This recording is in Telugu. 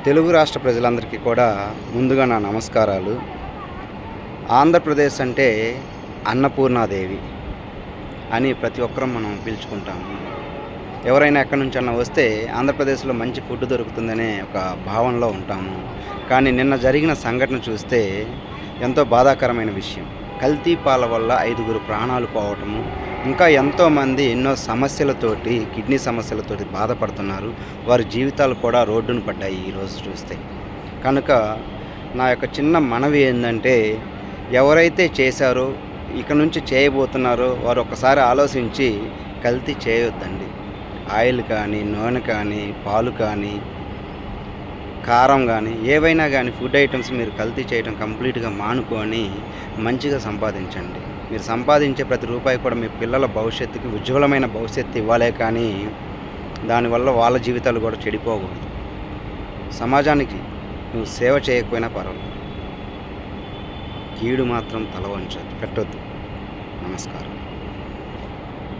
తెలుగు రాష్ట్ర ప్రజలందరికీ కూడా ముందుగా నా నమస్కారాలు. ఆంధ్రప్రదేశ్ అంటే అన్నపూర్ణాదేవి అని ప్రతి ఒక్కరం మనం పిలుచుకుంటాము. ఎవరైనా ఎక్కడి నుంచన్నా వస్తే ఆంధ్రప్రదేశ్‌లో మంచి ఫుడ్ దొరుకుతుందనే ఒక భావనలో ఉంటాము. కానీ నిన్న జరిగిన సంఘటన చూస్తే ఎంతో బాధాకరమైన విషయం. కల్తీ పాల వల్ల 5గురు ప్రాణాలు పోవటము, ఇంకా ఎంతోమంది ఎన్నో సమస్యలతోటి, కిడ్నీ సమస్యలతోటి బాధపడుతున్నారు. వారి జీవితాలు కూడా రోడ్డున పడ్డాయి ఈరోజు చూస్తే. కనుక నా యొక్క చిన్న మనవి ఏందంటే, ఎవరైతే చేశారో, ఇక నుంచి చేయబోతున్నారో వారు ఒక్కసారి ఆలోచించి కల్తీ చేయొద్దండి. ఆయిల్ కానీ, నూనె కానీ, పాలు కానీ, కారం గానీ, ఏవైనా గానీ ఫుడ్ ఐటెమ్స్ మీరు కల్తీ చేయడం కంప్లీట్‌గా మానుకొని మంచిగా సంపాదించండి. మీరు సంపాదించే ప్రతి రూపాయి కూడా మీ పిల్లల భవిష్యత్తుకి ఉజ్వలమైన భవిష్యత్తు ఇవ్వాలే కానీ, దానివల్ల వాళ్ళ జీవితాలు కూడా చెడిపోకూడదు. సమాజానికి నువ్వు సేవ చేయకపోయినా పర్వాలేదు. కీడు మాత్రం తల వంచొద్దు పెట్టొద్దు. నమస్కారం.